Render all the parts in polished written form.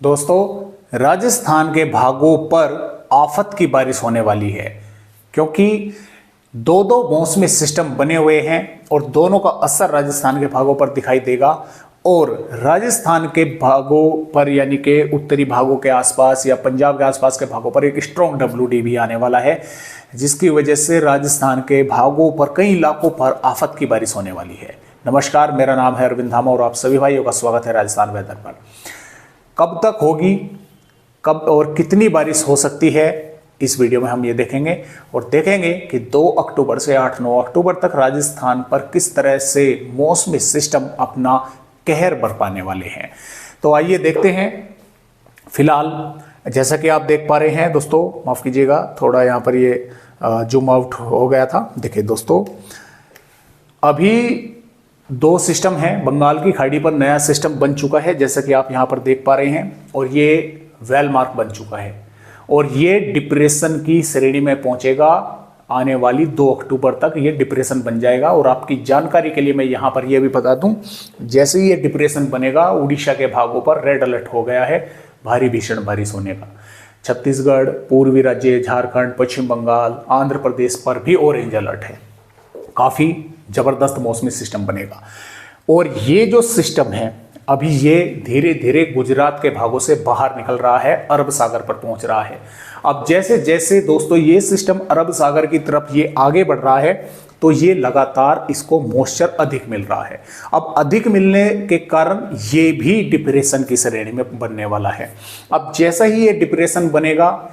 दोस्तों, राजस्थान के भागों पर आफत की बारिश होने वाली है क्योंकि दो दो मौसमी सिस्टम बने हुए हैं और दोनों का असर राजस्थान के भागों पर दिखाई देगा। और राजस्थान के भागों पर यानी कि उत्तरी भागों के आसपास या पंजाब के आसपास के भागों पर एक स्ट्रॉन्ग WD भी आने वाला है, जिसकी वजह से राजस्थान के भागों पर कई इलाकों पर आफत की बारिश होने वाली है। नमस्कार, मेरा नाम है अरविंद धामा और आप सभी भाइयों का स्वागत है राजस्थान वेदर पर। कब तक होगी, कब और कितनी बारिश हो सकती है, इस वीडियो में हम ये देखेंगे और देखेंगे कि 2 अक्टूबर से 8-9 अक्टूबर तक राजस्थान पर किस तरह से मौसमी सिस्टम अपना कहर बरपाने वाले हैं। तो आइए देखते हैं। फिलहाल जैसा कि आप देख पा रहे हैं दोस्तों, माफ़ कीजिएगा, थोड़ा यहाँ पर ये जूम आउट हो गया था। देखिए दोस्तों, अभी 2 सिस्टम हैं। बंगाल की खाड़ी पर नया सिस्टम बन चुका है, जैसा कि आप यहाँ पर देख पा रहे हैं, और ये वेल मार्क बन चुका है और ये डिप्रेशन की श्रेणी में पहुंचेगा। आने वाली 2 अक्टूबर तक ये डिप्रेशन बन जाएगा। और आपकी जानकारी के लिए मैं यहाँ पर यह भी बता दूं, जैसे ही ये डिप्रेशन बनेगा, उड़ीसा के भागों पर रेड अलर्ट हो गया है भारी भीषण बारिश होने का। छत्तीसगढ़, पूर्वी राज्य, झारखंड, पश्चिम बंगाल, आंध्र प्रदेश पर भी ऑरेंज अलर्ट है। काफ़ी ज़बरदस्त मौसमी सिस्टम बनेगा और ये जो सिस्टम है अभी ये धीरे धीरे गुजरात के भागों से बाहर निकल रहा है, अरब सागर पर पहुंच रहा है। अब जैसे जैसे दोस्तों ये सिस्टम अरब सागर की तरफ ये आगे बढ़ रहा है, तो ये लगातार इसको मॉइस्चर अधिक मिल रहा है। अब अधिक मिलने के कारण ये भी डिप्रेशन की श्रेणी में बनने वाला है। अब जैसा ही ये डिप्रेशन बनेगा,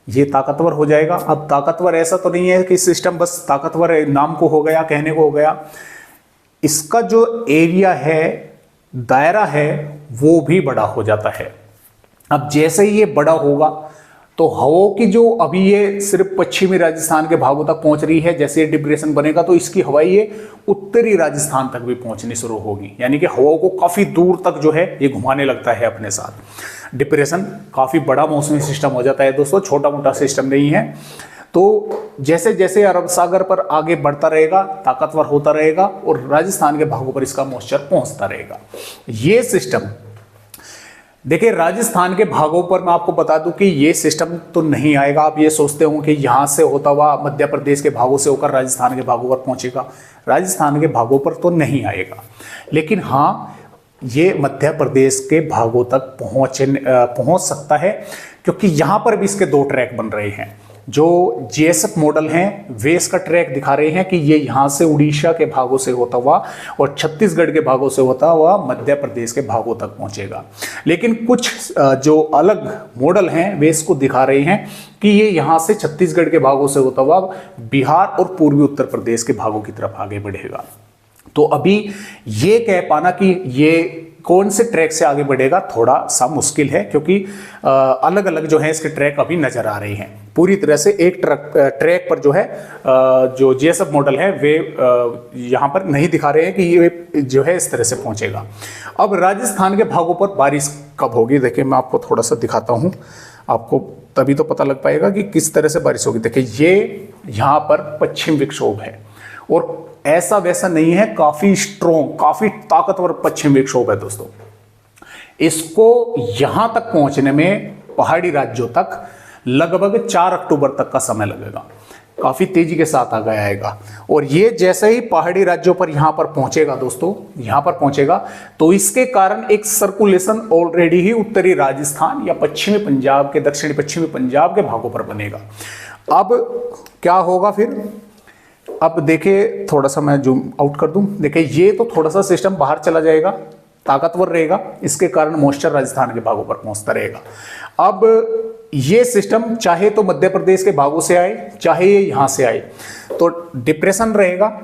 ये ताकतवर हो जाएगा। अब ताकतवर ऐसा तो नहीं है कि सिस्टम बस ताकतवर नाम को हो गया, कहने को हो गया। इसका जो एरिया है, दायरा है, वो भी बड़ा हो जाता है। अब जैसे ही ये बड़ा होगा तो हवाओं की जो अभी ये सिर्फ पश्चिमी राजस्थान के भागों तक पहुंच रही है, जैसे ये डिप्रेशन बनेगा तो इसकी हवाएं ये उत्तरी राजस्थान तक भी पहुंचनी शुरू होगी। यानी कि हवाओं को काफी दूर तक जो है ये घुमाने लगता है अपने साथ। डिप्रेशन काफी बड़ा मौसमी सिस्टम हो जाता है दोस्तों, छोटा मोटा सिस्टम नहीं है। तो जैसे जैसे अरब सागर पर आगे बढ़ता रहेगा, ताकतवर होता रहेगा और राजस्थान के भागों पर इसका मॉइस्चर पहुंचता रहेगा। ये सिस्टम देखिए, राजस्थान के भागों पर मैं आपको बता दूं कि ये सिस्टम तो नहीं आएगा। आप ये सोचते हो कि यहां से होता हुआ मध्य प्रदेश के भागों से होकर राजस्थान के भागों पर पहुंचेगा। राजस्थान के भागों पर तो नहीं आएगा, लेकिन हाँ, ये मध्य प्रदेश के भागों तक पहुंच सकता है, क्योंकि यहां पर भी इसके 2 ट्रैक बन रहे हैं। जो GSF मॉडल हैं वे इसका ट्रैक दिखा रहे हैं कि ये यहाँ से उड़ीसा के भागों से होता हुआ और छत्तीसगढ़ के भागों से होता हुआ मध्य प्रदेश के भागों तक पहुंचेगा। लेकिन कुछ जो अलग मॉडल हैं वे इसको दिखा रहे हैं कि ये यहाँ से छत्तीसगढ़ के भागों से होता हुआ बिहार और पूर्वी उत्तर प्रदेश के भागों की तरफ आगे बढ़ेगा। तो अभी ये कह पाना कि ये कौन से ट्रैक से आगे बढ़ेगा थोड़ा सा मुश्किल है, क्योंकि अलग अलग जो है इसके ट्रैक अभी नजर आ रहे हैं। पूरी तरह से एक ट्रैक पर जो है जो GSF मॉडल है वे यहाँ पर नहीं दिखा रहे हैं कि ये जो है इस तरह से पहुंचेगा। अब राजस्थान के भागों पर बारिश कब होगी, देखिए मैं आपको थोड़ा सा दिखाता हूँ, आपको तभी तो पता लग पाएगा कि किस तरह से बारिश होगी। देखिए ये यहाँ पर पश्चिम विक्षोभ है और ऐसा वैसा नहीं है, काफी स्ट्रॉन्ग, काफी ताकतवर पश्चिम विक्षोभ है दोस्तों। इसको यहां तक पहुंचने में पहाड़ी राज्यों तक लगभग 4 अक्टूबर तक का समय लगेगा। काफी तेजी के साथ आगे आएगा और ये जैसे ही पहाड़ी राज्यों पर यहां पर पहुंचेगा दोस्तों, यहां पर पहुंचेगा तो इसके कारण एक सर्कुलेशन ऑलरेडी ही उत्तरी राजस्थान या पश्चिमी पंजाब के, दक्षिणी पश्चिमी पंजाब के भागों पर बनेगा। अब क्या होगा फिर, अब देखिए थोड़ा सा मैं जूम आउट कर दूं, देखिए ये तो थोड़ा सा सिस्टम बाहर चला जाएगा, ताकतवर रहेगा, इसके कारण मॉइस्चर राजस्थान के भागों पर पहुंचता रहेगा। अब ये सिस्टम चाहे तो मध्य प्रदेश के भागों से आए, चाहे ये यहां से आए, तो डिप्रेशन रहेगा।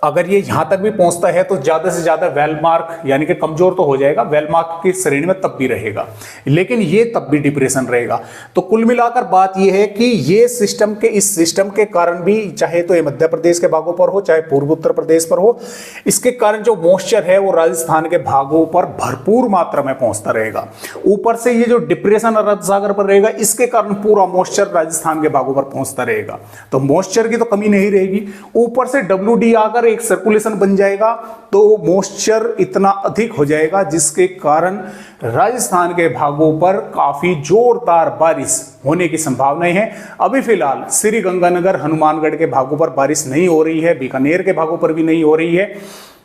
अगर ये यहां तक भी पहुंचता है तो ज्यादा से ज्यादा वेल मार्क यानी कि कमजोर तो हो जाएगा, वेल मार्क की श्रेणी में तब भी रहेगा, लेकिन ये तब भी डिप्रेशन रहेगा। तो कुल मिलाकर बात ये है कि ये सिस्टम के, इस सिस्टम के कारण भी, चाहे तो ये मध्य प्रदेश के भागों पर हो, चाहे पूर्व उत्तर प्रदेश पर हो, इसके कारण जो मॉइस्चर है वो राजस्थान के भागों पर भरपूर मात्रा में पहुंचता रहेगा। ऊपर से ये जो डिप्रेशन अरब सागर पर रहेगा, इसके कारण पूरा मॉइस्चर राजस्थान के भागों पर पहुंचता रहेगा। तो मॉइस्चर की तो कमी नहीं रहेगी, ऊपर से WD आकर एक सर्कुलेशन बन जाएगा तो मॉइस्चर इतना अधिक हो जाएगा जिसके कारण राजस्थान के भागों पर काफी जोरदार बारिश होने की संभावनाएं हैं। अभी फिलहाल श्री गंगानगर हनुमानगढ़ के भागों पर बारिश नहीं हो रही है, बीकानेर के भागों पर भी नहीं हो रही है,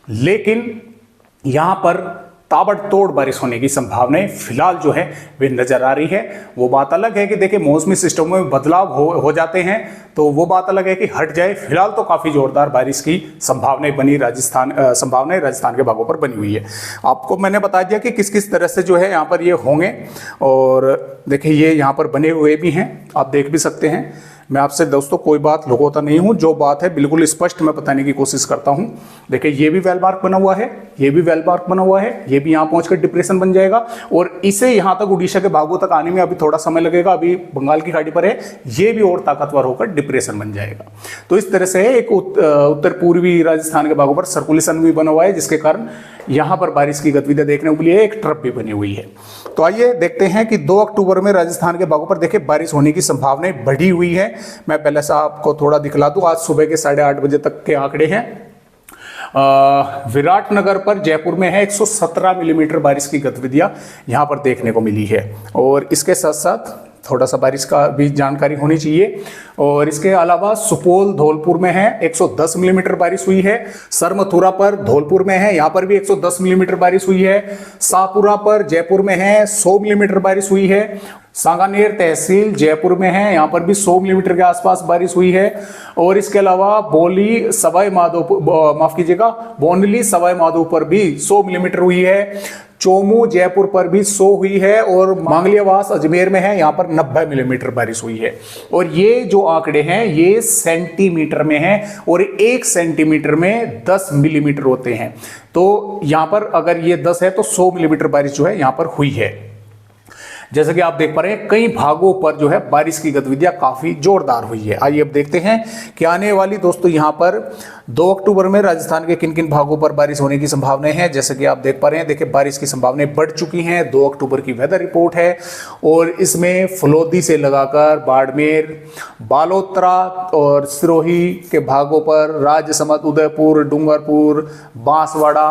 लेकिन यहां पर ताबड़तोड़ बारिश होने की संभावनाएं फिलहाल जो है वे नजर आ रही है। वो बात अलग है कि देखिए मौसमी सिस्टम में बदलाव हो जाते हैं, तो वो बात अलग है कि हट जाए। फिलहाल तो काफी जोरदार बारिश की संभावनाएं राजस्थान के भागों पर बनी हुई है। आपको मैंने बता दिया कि किस किस तरह से जो है यहाँ पर ये होंगे, और देखिए ये यहाँ पर बने हुए भी हैं, आप देख भी सकते हैं। मैं आपसे दोस्तों कोई बात लुकाता नहीं हूं, जो बात है बिल्कुल स्पष्ट मैं बताने की कोशिश करता हूं। देखिए ये भी वेल मार्क बना हुआ है, ये भी वेल मार्क बना हुआ है, ये भी यहां पहुंचकर डिप्रेशन बन जाएगा, और इसे यहां तक उड़ीसा के भागों तक आने में अभी थोड़ा समय लगेगा, अभी बंगाल की खाड़ी पर है, ये भी और ताकतवर होकर डिप्रेशन बन जाएगा। तो इस तरह से एक उत्तर पूर्वी राजस्थान के भागों पर सर्कुलेशन भी बना हुआ है, जिसके कारण यहां पर बारिश की गतिविधियां देखने को मिली है, एक ट्रफ भी बनी हुई है। तो आइए देखते हैं कि 2 अक्टूबर में राजस्थान के भागों पर देखिए बारिश होने की संभावनाएं बढ़ी हुई है। मैं पहले से आपको थोड़ा दिखला दूं, आज सुबह के 8:30 बजे तक के आंकड़े हैं। विराटनगर पर जयपुर में है 117 मिलीमीटर बारिश की गतिविधियां यहां पर देखने को मिली है, और इसके साथ साथ थोड़ा सा बारिश का भी जानकारी होनी चाहिए। और इसके अलावा सुपौल धौलपुर में है 110 मिलीमीटर बारिश हुई है, सरमथुरा पर धौलपुर में है, यहां पर भी 110 मिलीमीटर बारिश हुई है, शाहपुरा पर जयपुर में है 100 मिलीमीटर बारिश हुई है, सांगानेर तहसील जयपुर में है, यहां पर भी 100 मिलीमीटर के आसपास बारिश हुई है। और इसके अलावा बोनली सवाई माधोपुर भी 100 मिलीमीटर हुई है, चोमू जयपुर पर भी 100 हुई है, और मांगलियावास अजमेर में है, यहां पर 90 मिलीमीटर बारिश हुई है। और ये जो आंकड़े हैं ये सेंटीमीटर में हैं, और 1 सेंटीमीटर में 10 मिलीमीटर होते हैं। तो यहां पर अगर ये 10 है तो 100 मिलीमीटर बारिश जो है यहां पर हुई है। जैसा कि आप देख पा रहे हैं कई भागों पर जो है बारिश की गतिविधियां काफी जोरदार हुई है। आइए अब देखते हैं कि आने वाली दोस्तों यहां पर 2 अक्टूबर में राजस्थान के किन किन भागों पर बारिश होने की संभावनाएं हैं। जैसे कि आप देख पा रहे हैं, देखिए बारिश की संभावनाएं बढ़ चुकी हैं। 2 अक्टूबर की वेदर रिपोर्ट है, और इसमें फलोदी से लगाकर बाड़मेर, बालोतरा और सिरोही के भागों पर, राजसमंद, उदयपुर, डूंगरपुर, बांसवाड़ा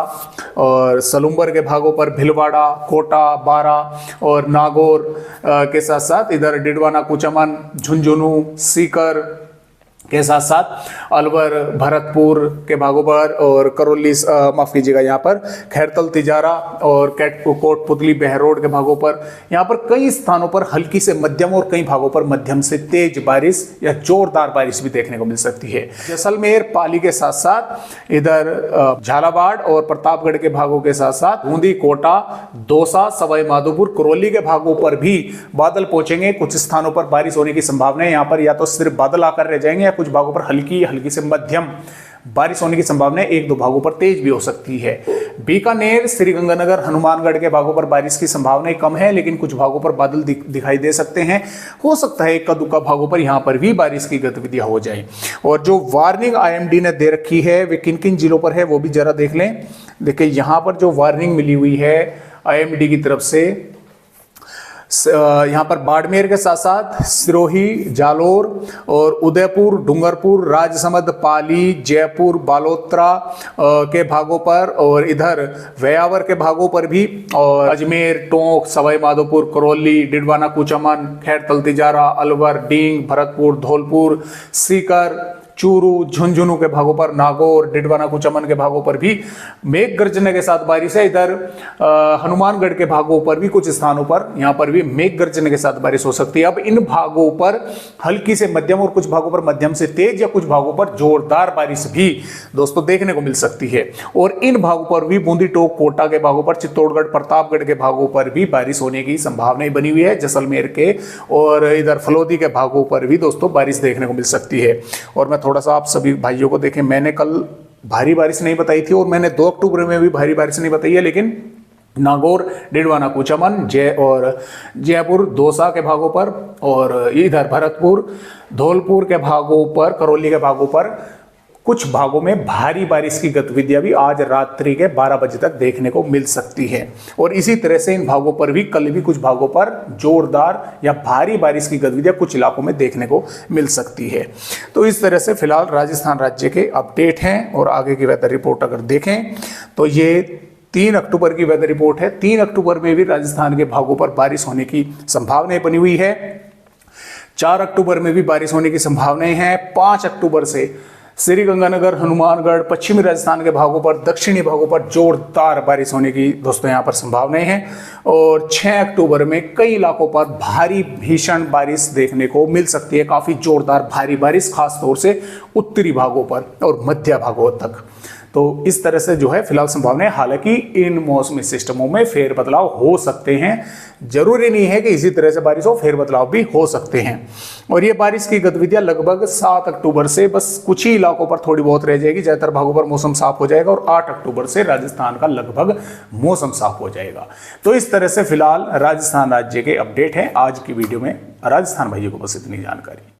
और सलूंबर के भागों पर, भिलवाड़ा, कोटा, बारा और नागौर के साथ साथ इधर डिडवाना, कुचामन, झुंझुनू, सीकर के साथ साथ अलवर, भरतपुर के भागों पर, और करौली माफ कीजिएगा यहाँ पर खैरतल, तिजारा और कोटपुतली, बहरोड के भागों पर, यहाँ पर कई स्थानों पर हल्की से मध्यम और कई भागों पर मध्यम से तेज बारिश या जोरदार बारिश भी देखने को मिल सकती है। जैसलमेर, पाली के साथ साथ इधर झालावाड़ और प्रतापगढ़ के भागों के साथ साथ बूंदी, कोटा, दौसा, सवाई माधोपुर, करौली के भागों पर भी बादल पहुंचेंगे। कुछ स्थानों पर बारिश होने की संभावना है, यहाँ पर या तो सिर्फ बादल आकर रह जाएंगे, कुछ भागों पर हल्की से मध्यम बारिश होने की संभावना है, 1-2 भागों पर तेज भी हो सकती है। बीकानेर, श्रीगंगानगर, हनुमानगढ़ के भागों पर बारिश की संभावनाएं कम है, लेकिन कुछ भागों पर बादल दिखाई दे सकते हैं। हो सकता है इक्का दुक्का भागों पर यहां पर भी बारिश की गतिविधियां हो जाए। और जो वार्निंग आईएमडी ने दे रखी है वे किन किन जिलों पर है वो भी जरा देख लें। देखिए यहां पर जो वार्निंग मिली हुई है आईएमडी की तरफ से, यहाँ पर बाड़मेर के साथ साथ सिरोही, जालोर और उदयपुर, डूंगरपुर, राजसमंद, पाली, जयपुर, बालोतरा के भागों पर, और इधर व्यावर के भागों पर भी, और अजमेर, टोंक, सवाई माधोपुर, करौली, डिडवाना, कुचामन, खैरतल, तिजारा, अलवर, डींग, भरतपुर, धौलपुर, सीकर, चूरू, झुंझुनू के भागों पर, नागौर, डिडवाना, कुचामन के भागों पर भी मेघ गर्जने के साथ बारिश है। इधर हनुमानगढ़ के भागों पर भी कुछ स्थानों पर यहाँ पर भी मेघ गर्जने के साथ बारिश हो सकती है। अब इन भागों पर हल्की से मध्यम और कुछ भागों पर मध्यम से तेज या कुछ भागों पर जोरदार बारिश भी दोस्तों देखने को मिल सकती है। और इन भागों पर भी बूंदी, टोंक, कोटा के भागों पर, चित्तौड़गढ़, प्रतापगढ़ के भागों पर भी बारिश होने की संभावनाएं बनी हुई है। जैसलमेर के और इधर फलोदी के भागों पर भी दोस्तों बारिश देखने को मिल सकती है। और मैं थोड़ा सा आप सभी भाइयों को देखें, मैंने कल भारी बारिश नहीं बताई थी और मैंने 2 अक्टूबर में भी भारी बारिश नहीं बताई है, लेकिन नागौर, डिडवाना, कुचामन, जयपुर, दौसा के भागों पर, और इधर भरतपुर, धौलपुर के भागों पर, करौली के भागों पर कुछ भागों में भारी बारिश की गतिविधियां भी आज रात्रि के 12 बजे तक देखने को मिल सकती है। और इसी तरह से इन भागों पर भी कल भी कुछ भागों पर जोरदार या भारी बारिश की गतिविधियां कुछ इलाकों में देखने को मिल सकती है। तो इस तरह से फिलहाल राजस्थान राज्य के अपडेट हैं। और आगे की वेदर रिपोर्ट अगर देखें तो ये 3 अक्टूबर की वेदर रिपोर्ट है। 3 अक्टूबर में भी राजस्थान के भागों पर बारिश होने की संभावनाएं बनी हुई है। 4 अक्टूबर में भी बारिश होने की संभावनाएं हैं। 5 अक्टूबर से श्रीगंगानगर, हनुमानगढ़, पश्चिमी राजस्थान के भागों पर, दक्षिणी भागों पर जोरदार बारिश होने की दोस्तों यहाँ पर संभावनाएं हैं। और 6 अक्टूबर में कई इलाकों पर भारी भीषण बारिश देखने को मिल सकती है, काफी जोरदार भारी बारिश, खास तौर से उत्तरी भागों पर और मध्य भागों तक। तो इस तरह से जो है फिलहाल संभावना है। हालांकि इन मौसमी सिस्टमों में फेरबदलाव हो सकते हैं, जरूरी नहीं है कि इसी तरह से बारिश हो, फेरबदलाव भी हो सकते हैं। और ये बारिश की गतिविधियां लगभग 7 अक्टूबर से बस कुछ ही इलाकों पर थोड़ी बहुत रह जाएगी, ज्यादातर भागों पर मौसम साफ हो जाएगा और 8 अक्टूबर से राजस्थान का लगभग मौसम साफ हो जाएगा। तो इस तरह से फिलहाल राजस्थान राज्य के अपडेट है। आज की वीडियो में राजस्थान भाइयों को बस इतनी जानकारी।